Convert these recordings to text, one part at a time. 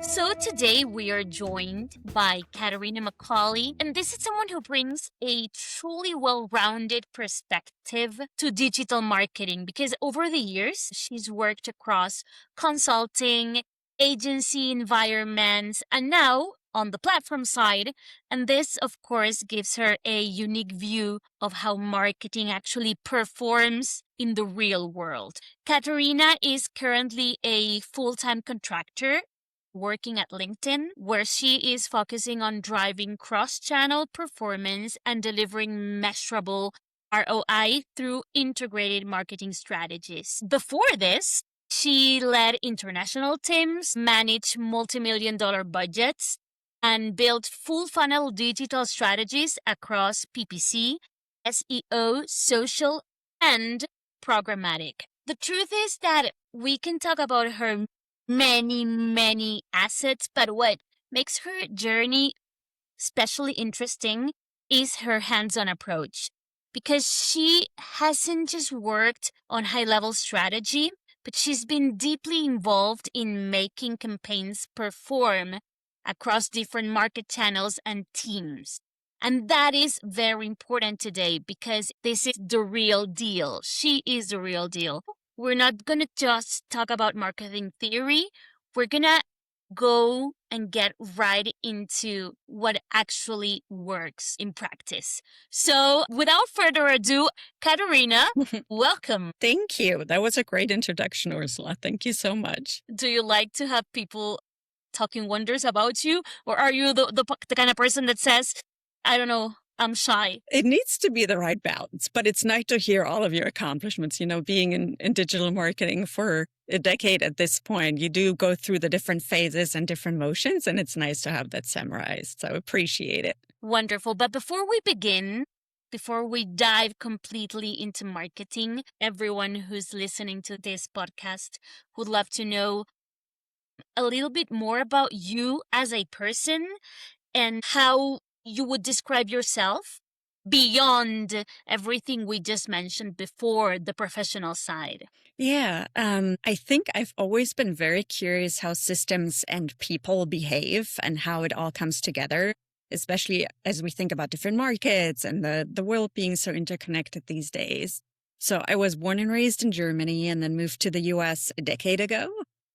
So today we are joined by Katerina McCauley, and this is someone who brings a truly well-rounded perspective to digital marketing because over the years she's worked across consulting, agency environments, and now on the platform side. And this, of course, gives her a unique view of how marketing actually performs in the real world. Katerina is currently a full-time contractor working at LinkedIn, where she is focusing on driving cross channel performance and delivering measurable ROI through integrated marketing strategies. Before this, she led international teams, managed multi-million dollar budgets, and built full funnel digital strategies across PPC, SEO, social, and programmatic. The truth is that we can talk about her many assets, but what makes her journey especially interesting is her hands-on approach, because she hasn't just worked on high-level strategy, but she's been deeply involved in making campaigns perform across different market channels and teams. And that is very important today because this is the real deal. She is the real deal. We're not going to just talk about marketing theory. We're going to go and get right into what actually works in practice. So without further ado, Katerina, welcome. Thank you. That was a great introduction, Ursula. Thank you so much. Do you like to have people talking wonders about you? Or are you the kind of person that says, I don't know, I'm shy? It needs to be the right balance, but it's nice to hear all of your accomplishments. You know, being in digital marketing for a decade at this point, you do go through the different phases and different motions, and it's nice to have that summarized. So appreciate it. Wonderful. But before we begin, before we dive completely into marketing, everyone who's listening to this podcast would love to know a little bit more about you as a person and how you would describe yourself beyond everything we just mentioned before, the professional side. Yeah, I think I've always been very curious how systems and people behave and how it all comes together, especially as we think about different markets and the world being so interconnected these days. So I was born and raised in Germany and then moved to the US a decade ago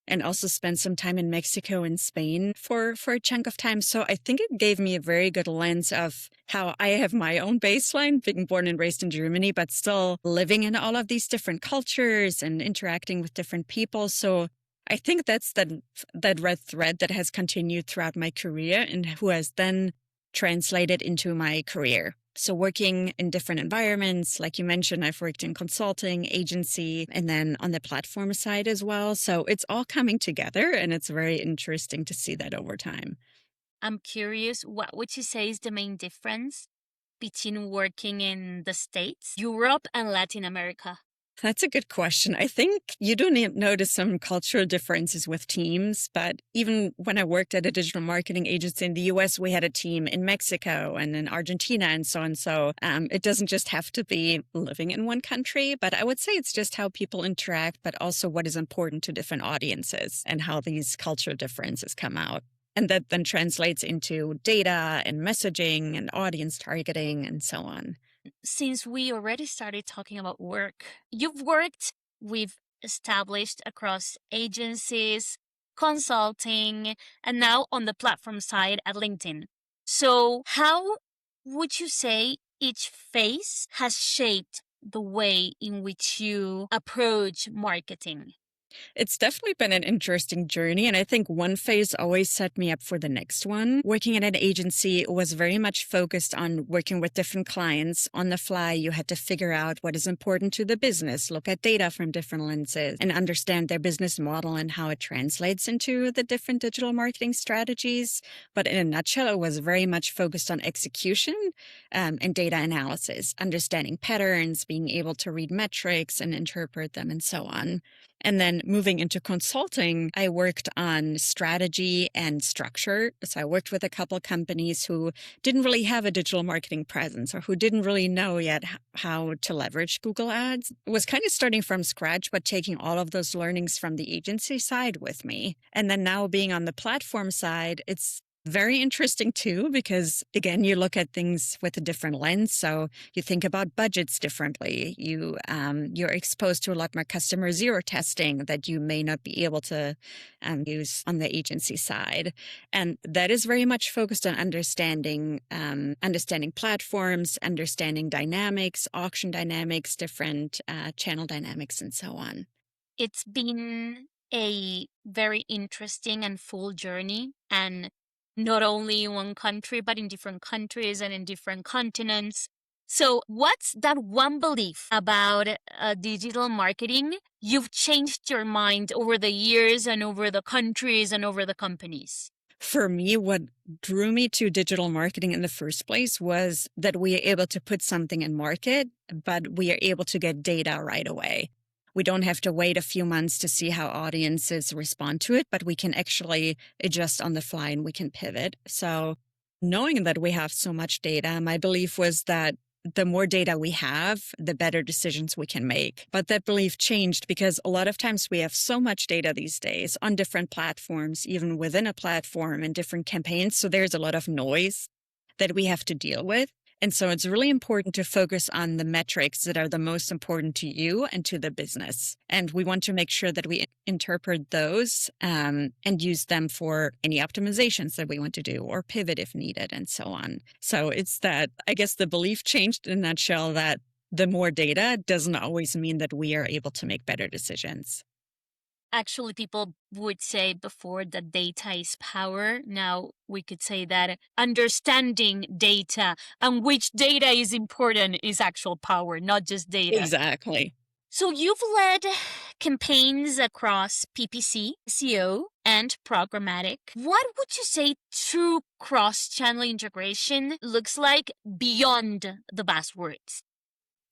and also spent some time in Mexico and Spain for a chunk of time. So I think it gave me a very good lens of how I have my own baseline, being born and raised in Germany, but still living in all of these different cultures and interacting with different people. So I think that's that red thread that has continued throughout my career and who has then translated into my career. So working in different environments, like you mentioned, I've worked in consulting, agency, and then on the platform side as well. So it's all coming together and it's very interesting to see that over time. I'm curious, what would you say is the main difference between working in the States, Europe, and Latin America? That's a good question. I think you do notice some cultural differences with teams, but even when I worked at a digital marketing agency in the US, we had a team in Mexico and in Argentina and so on. So it doesn't just have to be living in one country, but I would say it's just how people interact, but also what is important to different audiences and how these cultural differences come out. And that then translates into data and messaging and audience targeting and so on. Since we already started talking about work, we've established across agencies, consulting, and now on the platform side at LinkedIn. So how would you say each phase has shaped the way in which you approach marketing? It's definitely been an interesting journey. And I think one phase always set me up for the next one. Working at an agency was very much focused on working with different clients. On the fly, you had to figure out what is important to the business, look at data from different lenses, and understand their business model and how it translates into the different digital marketing strategies. But in a nutshell, it was very much focused on execution and data analysis, understanding patterns, being able to read metrics and interpret them, and so on. And then moving into consulting, I worked on strategy and structure. So I worked with a couple of companies who didn't really have a digital marketing presence or who didn't really know yet how to leverage Google Ads. It was kind of starting from scratch, but taking all of those learnings from the agency side with me. And then now being on the platform side, it's very interesting too, because again, you look at things with a different lens. So you think about budgets differently. You're exposed to a lot more customer zero testing that you may not be able to use on the agency side, and that is very much focused on understanding platforms, understanding dynamics, auction dynamics, different channel dynamics, and so on. It's been a very interesting and full journey, and not only in one country, but in different countries and in different continents. So, what's that one belief about digital marketing you've changed your mind over the years and over the countries and over the companies? For me, what drew me to digital marketing in the first place was that we are able to put something in market, but we are able to get data right away. We don't have to wait a few months to see how audiences respond to it, but we can actually adjust on the fly and we can pivot. So, knowing that we have so much data, my belief was that the more data we have, the better decisions we can make. But that belief changed because a lot of times we have so much data these days on different platforms, even within a platform and different campaigns. So there's a lot of noise that we have to deal with. And so it's really important to focus on the metrics that are the most important to you and to the business. And we want to make sure that we interpret those and use them for any optimizations that we want to do or pivot if needed and so on. So it's that, I guess the belief changed in a nutshell that the more data doesn't always mean that we are able to make better decisions. Actually, people would say before that data is power. Now we could say that understanding data and which data is important is actual power, not just data. Exactly. So you've led campaigns across PPC, SEO, and programmatic. What would you say true cross-channel integration looks like beyond the buzzwords?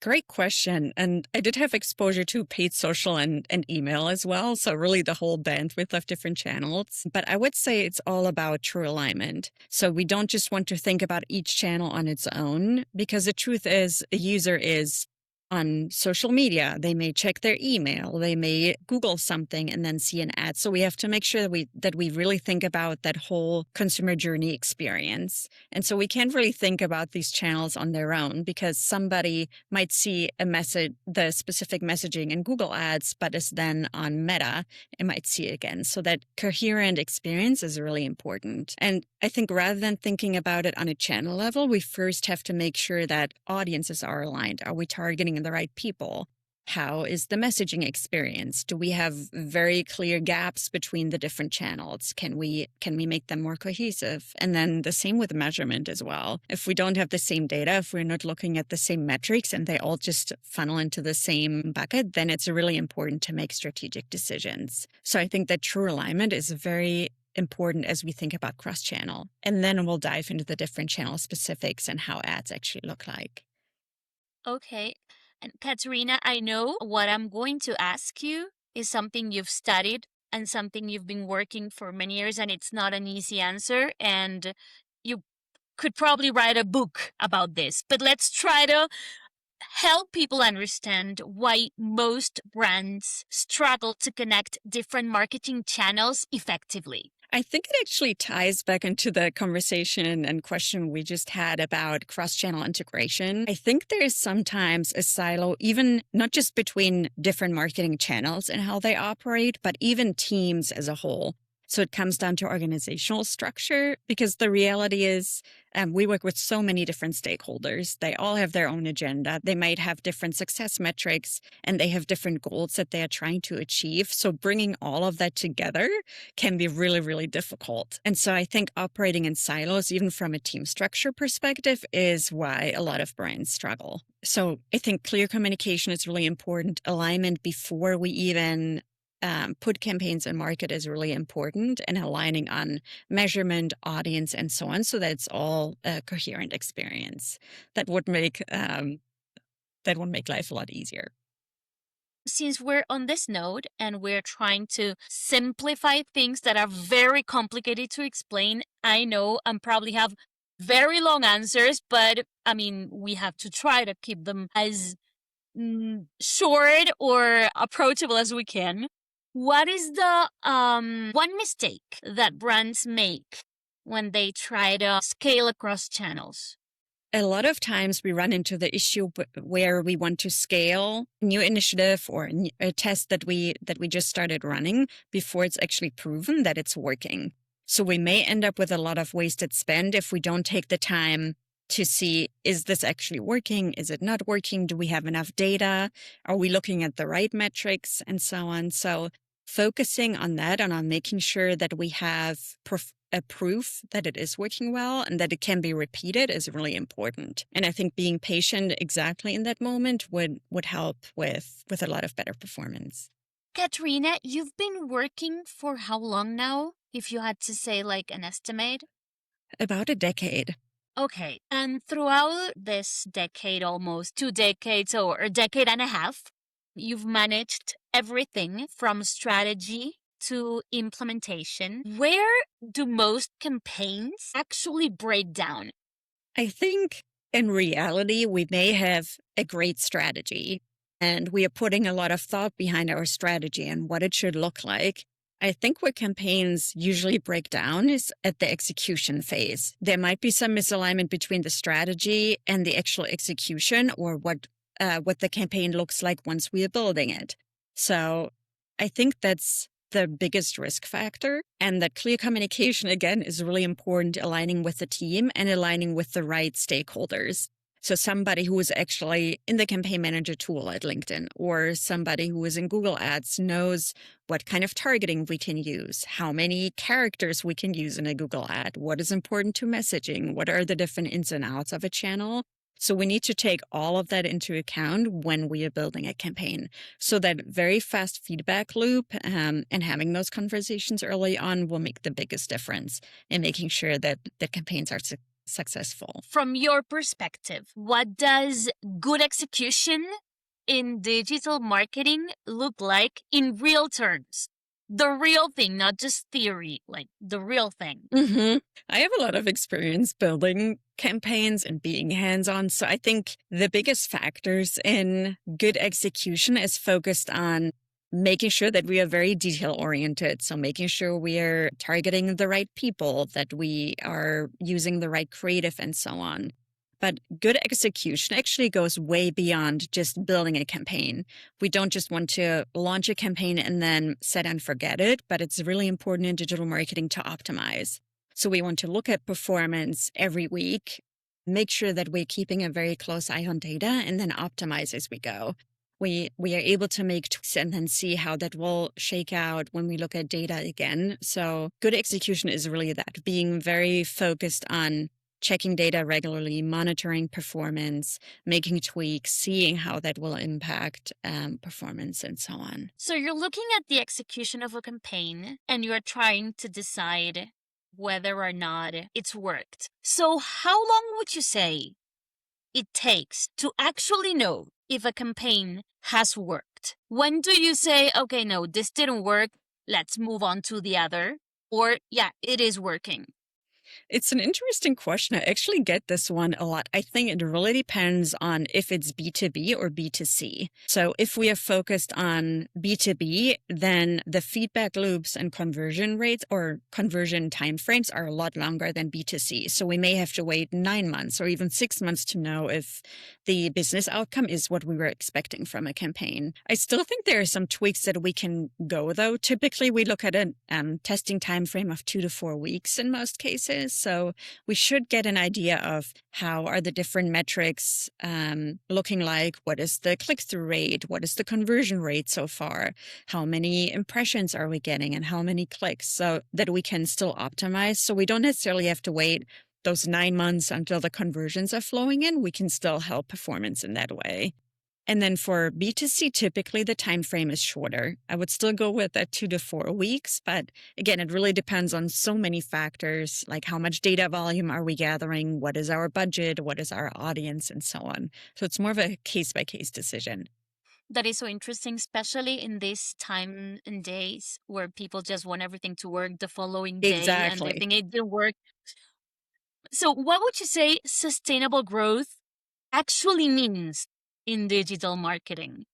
Great question. And I did have exposure to paid social and email as well. So really the whole bandwidth of different channels. But I would say it's all about true alignment. So we don't just want to think about each channel on its own, because the truth is a user is on social media. They may check their email, they may Google something and then see an ad. So we have to make sure that we really think about that whole consumer journey experience. And so we can't really think about these channels on their own, because somebody might see a message, the specific messaging in Google Ads, but is then on Meta, it might see it again. So that coherent experience is really important. And I think rather than thinking about it on a channel level, we first have to make sure that audiences are aligned. Are we targeting the right people? How is the messaging experience? Do we have very clear gaps between the different channels? Can we make them more cohesive? And then the same with measurement as well. If we don't have the same data, if we're not looking at the same metrics and they all just funnel into the same bucket, then it's really important to make strategic decisions. So I think that true alignment is very important as we think about cross-channel. And then we'll dive into the different channel specifics and how ads actually look like. Okay. And Katerina, I know what I'm going to ask you is something you've studied and something you've been working for many years, and it's not an easy answer. And you could probably write a book about this. But let's try to help people understand why most brands struggle to connect different marketing channels effectively. I think it actually ties back into the conversation and question we just had about cross-channel integration. I think there is sometimes a silo, even not just between different marketing channels and how they operate, but even teams as a whole. So it comes down to organizational structure, because the reality is we work with so many different stakeholders. They all have their own agenda. They might have different success metrics and they have different goals that they are trying to achieve. So bringing all of that together can be really, really difficult. And so I think operating in silos, even from a team structure perspective, is why a lot of brands struggle. So I think clear communication is really important. Alignment before we even put campaigns in market is really important, and aligning on measurement, audience, and so on, so that it's all a coherent experience. That would make life a lot easier. Since we're on this note and we're trying to simplify things that are very complicated to explain, I know I probably have very long answers, but I mean, we have to try to keep them as short or approachable as we can. What is the one mistake that brands make when they try to scale across channels? A lot of times we run into the issue where we want to scale a new initiative or a test that we just started running before it's actually proven that it's working. So we may end up with a lot of wasted spend if we don't take the time to see, is this actually working? Is it not working? Do we have enough data? Are we looking at the right metrics and so on? So focusing on that and on making sure that we have a proof that it is working well and that it can be repeated is really important. And I think being patient exactly in that moment would help with a lot of better performance. Katrina, you've been working for how long now? If you had to say like an estimate? About a decade. Okay. And throughout this decade, almost 2 decades or a decade and a half, you've managed everything from strategy to implementation. Where do most campaigns actually break down? I think in reality, we may have a great strategy and we are putting a lot of thought behind our strategy and what it should look like. I think where campaigns usually break down is at the execution phase. There might be some misalignment between the strategy and the actual execution or what the campaign looks like once we are building it. So I think that's the biggest risk factor, and that clear communication, again, is really important, aligning with the team and aligning with the right stakeholders. So somebody who is actually in the campaign manager tool at LinkedIn or somebody who is in Google Ads knows what kind of targeting we can use, how many characters we can use in a Google ad, what is important to messaging, what are the different ins and outs of a channel. So we need to take all of that into account when we are building a campaign. So that very fast feedback loop and having those conversations early on will make the biggest difference in making sure that the campaigns are successful. From your perspective, what does good execution in digital marketing look like in real terms? The real thing, not just theory, like the real thing. I have a lot of experience building campaigns and being hands-on. So I think the biggest factors in good execution is focused on making sure that we are very detail-oriented. So making sure we are targeting the right people, that we are using the right creative and so on. But good execution actually goes way beyond just building a campaign. We don't just want to launch a campaign and then set and forget it, but it's really important in digital marketing to optimize. So we want to look at performance every week, make sure that we're keeping a very close eye on data, and then optimize as we go. We are able to make tweaks and then see how that will shake out when we look at data again. So good execution is really that, being very focused on checking data regularly, monitoring performance, making tweaks, seeing how that will impact performance and so on. So you're looking at the execution of a campaign and you're trying to decide whether or not it's worked. So how long would you say it takes to actually know if a campaign has worked? When do you say, okay, no, this didn't work, let's move on to the other? Or, yeah, it is working? It's an interesting question. I actually get this one a lot. I think it really depends on if it's B2B or B2C. So if we are focused on B2B, then the feedback loops and conversion rates or conversion timeframes are a lot longer than B2C. So we may have to wait 9 months or even 6 months to know if the business outcome is what we were expecting from a campaign. I still think there are some tweaks that we can go, though. Typically, we look at a testing timeframe of 2 to 4 weeks in most cases. So we should get an idea of how are the different metrics looking like? What is the click-through rate? What is the conversion rate so far? How many impressions are we getting and how many clicks, so that we can still optimize? So we don't necessarily have to wait those 9 months until the conversions are flowing in. We can still help performance in that way. And then for B2C, typically the time frame is shorter. I would still go with that 2 to 4 weeks. But again, it really depends on so many factors, like how much data volume are we gathering? What is our budget? What is our audience? And so on. So it's more of a case-by-case decision. That is so interesting, especially in this time and days where people just want everything to work the following day and the Exactly. thing it didn't work. So, what would you say sustainable growth actually means in digital marketing?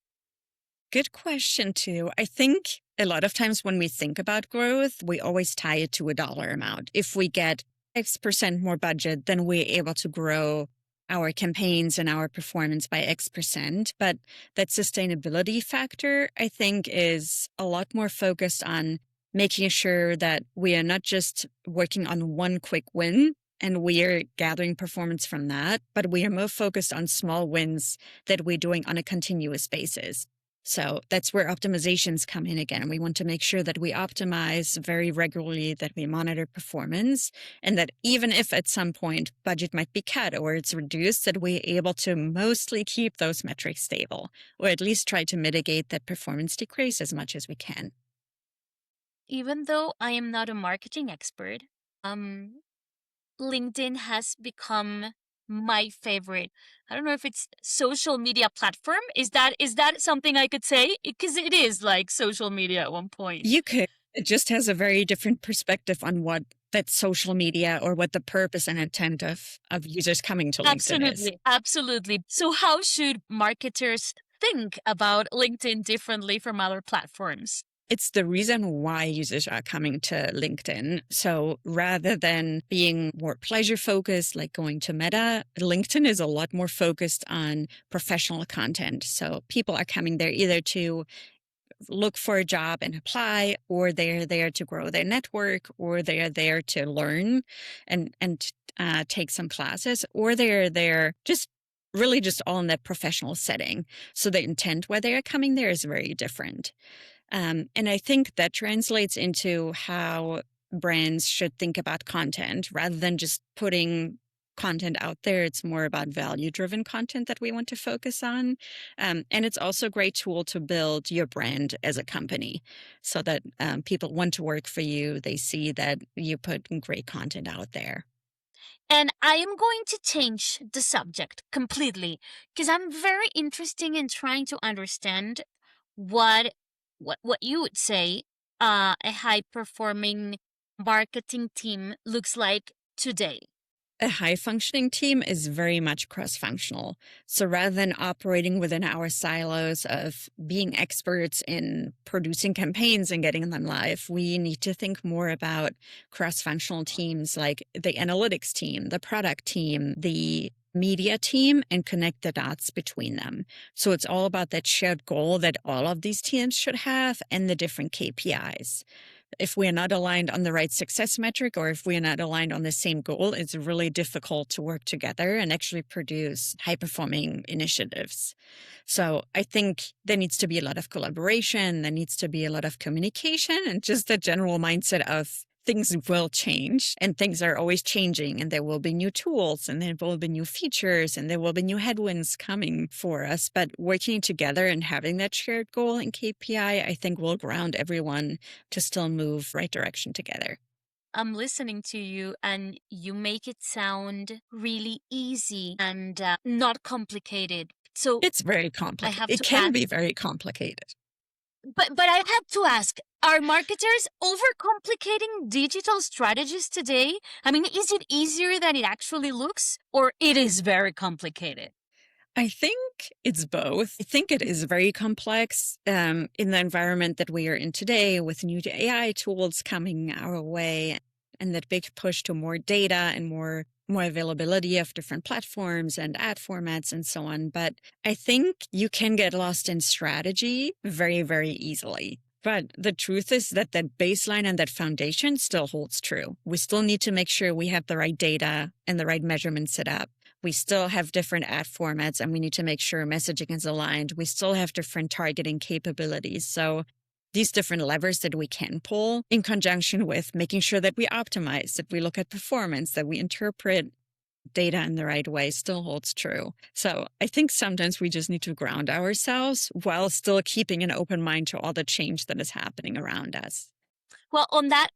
Good question, too. I think a lot of times when we think about growth, we always tie it to a dollar amount. If we get X% more budget, then we're able to grow our campaigns and our performance by X%. But that sustainability factor, I think, is a lot more focused on making sure that we are not just working on one quick win and we are gathering performance from that, but we are more focused on small wins that we're doing on a continuous basis. So that's where optimizations come in again. We want to make sure that we optimize very regularly, that we monitor performance, and that even if at some point budget might be cut or it's reduced, that we're able to mostly keep those metrics stable, or at least try to mitigate that performance decrease as much as we can. Even though I am not a marketing expert, um, LinkedIn has become my favorite. I don't know if it's social media platform. Is that something I could say? Because it is like social media at one point. You could. It just has a very different perspective on what that social media or what the purpose and intent of users coming to LinkedIn is. Absolutely, absolutely. So how should marketers think about LinkedIn differently from other platforms? It's the reason why users are coming to LinkedIn. So rather than being more pleasure focused, like going to Meta, LinkedIn is a lot more focused on professional content. So people are coming there either to look for a job and apply, or they're there to grow their network, or they're there to learn and take some classes, or they're there just really just all in that professional setting. So the intent why they are coming there is very different. And I think that translates into how brands should think about content rather than just putting content out there. It's more about value driven content that we want to focus on. And it's also a great tool to build your brand as a company so that people want to work for you. They see that you put great content out there. And I am going to change the subject completely because I'm very interested in trying to understand what what you would say a high performing marketing team looks like today. A high functioning team is very much cross functional. So rather than operating within our silos of being experts in producing campaigns and getting them live, we need to think more about cross functional teams like the analytics team, the product team, the media team, and connect the dots between them. So it's all about that shared goal that all of these teams should have and the different KPIs. If we're not aligned on the right success metric, or if we're not aligned on the same goal, it's really difficult to work together and actually produce high performing initiatives. So I think there needs to be a lot of collaboration, there needs to be a lot of communication, and just the general mindset of things will change and things are always changing, and there will be new tools and there will be new features and there will be new headwinds coming for us. But working together and having that shared goal and KPI, I think will ground everyone to still move right direction together. I'm listening to you and you make it sound really easy and not complicated. So It's very I complicated. have It to can ask, be very complicated. but I have to ask, are marketers overcomplicating digital strategies today? I mean, is it easier than it actually looks, or it is very complicated? I think it's both. I think it is very complex in the environment that we are in today with new AI tools coming our way and that big push to more data and more availability of different platforms and ad formats and so on. But I think you can get lost in strategy very, very easily. But the truth is that that baseline and that foundation still holds true. We still need to make sure we have the right data and the right measurements set up. We still have different ad formats and we need to make sure messaging is aligned. We still have different targeting capabilities. So these different levers that we can pull in conjunction with making sure that we optimize, that we look at performance, that we interpret data in the right way still holds true. So I think sometimes we just need to ground ourselves while still keeping an open mind to all the change that is happening around us. Well, on that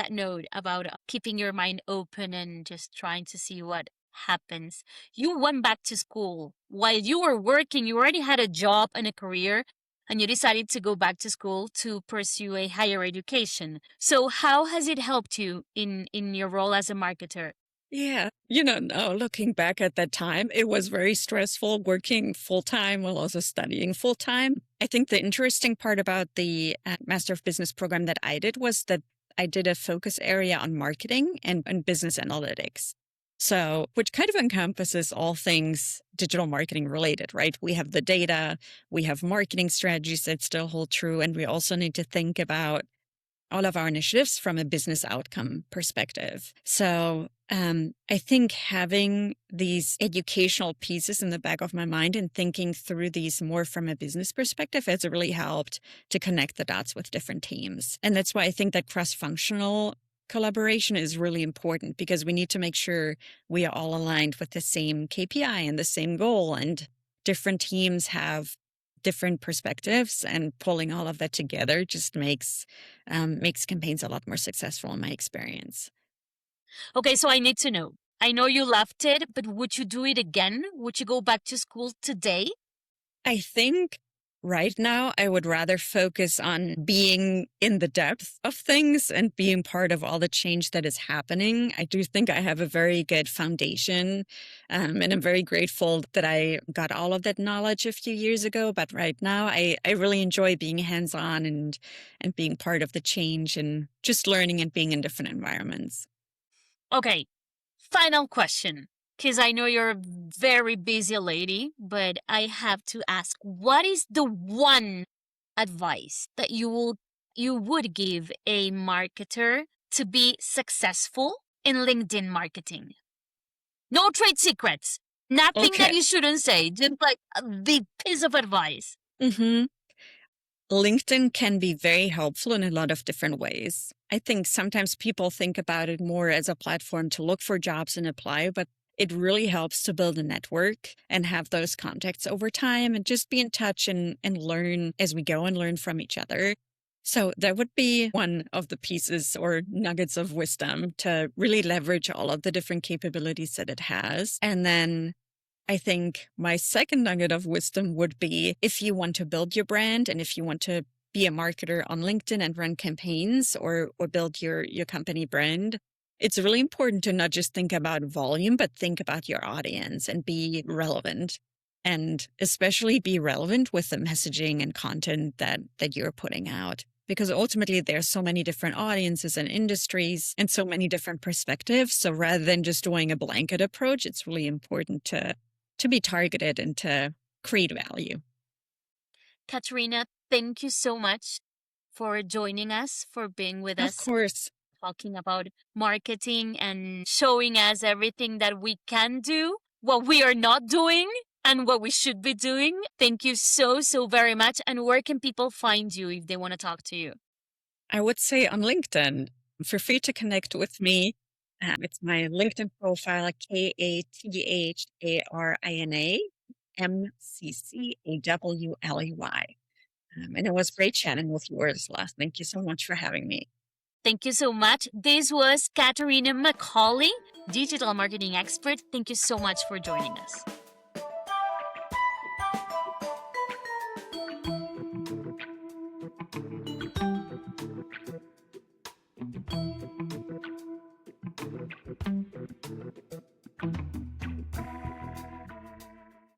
note about keeping your mind open and just trying to see what happens. You went back to school. While you were working, you already had a job and a career, and you decided to go back to school to pursue a higher education. So how has it helped you in your role as a marketer? Yeah. Now looking back at that time, it was very stressful working full time while also studying full time. I think the interesting part about the Master of Business program that I did was that I did a focus area on marketing and business analytics. So, which kind of encompasses all things digital marketing related, right? We have the data, we have marketing strategies that still hold true, and we also need to think about all of our initiatives from a business outcome perspective. So I think having these educational pieces in the back of my mind and thinking through these more from a business perspective has really helped to connect the dots with different teams. And that's why I think that cross-functional collaboration is really important, because we need to make sure we are all aligned with the same KPI and the same goal, and different teams have different perspectives, and pulling all of that together just makes campaigns a lot more successful in my experience. Okay, so I need to know. I know you left it, but would you do it again? Would you go back to school today? I think right now I would rather focus on being in the depth of things and being part of all the change that is happening. I do think I have a very good foundation, and I'm very grateful that I got all of that knowledge a few years ago. But right now I really enjoy being hands-on and being part of the change and just learning and being in different environments. Okay, final question. Because I know you're a very busy lady, but I have to ask, what is the one advice that you would give a marketer to be successful in LinkedIn marketing? No trade secrets. Nothing that Okay. you shouldn't say. Just like the piece of advice. hmm LinkedIn can be very helpful in a lot of different ways. I think sometimes people think about it more as a platform to look for jobs and apply, but it really helps to build a network and have those contacts over time and just be in touch and learn as we go and learn from each other. So that would be one of the pieces or nuggets of wisdom, to really leverage all of the different capabilities that it has. And then I think my second nugget of wisdom would be, if you want to build your brand and if you want to be a marketer on LinkedIn and run campaigns, or build your company brand, it's really important to not just think about volume, but think about your audience and be relevant. And especially be relevant with the messaging and content that you're putting out. Because ultimately there are so many different audiences and industries and so many different perspectives. So rather than just doing a blanket approach, it's really important to be targeted and to create value. Katerina, thank you so much for joining us, for being with Of us, course. talking about marketing and showing us everything that we can do, what we are not doing, and what we should be doing. Thank you so, so very much. And where can people find you if they want to talk to you? I would say on LinkedIn, feel free to connect with me. It's my LinkedIn profile, KATHARINA MCCAWLEY. And it was great chatting with you, Ursula. Thank you so much for having me. Thank you so much. This was Katerina McCauley, digital marketing expert. Thank you so much for joining us.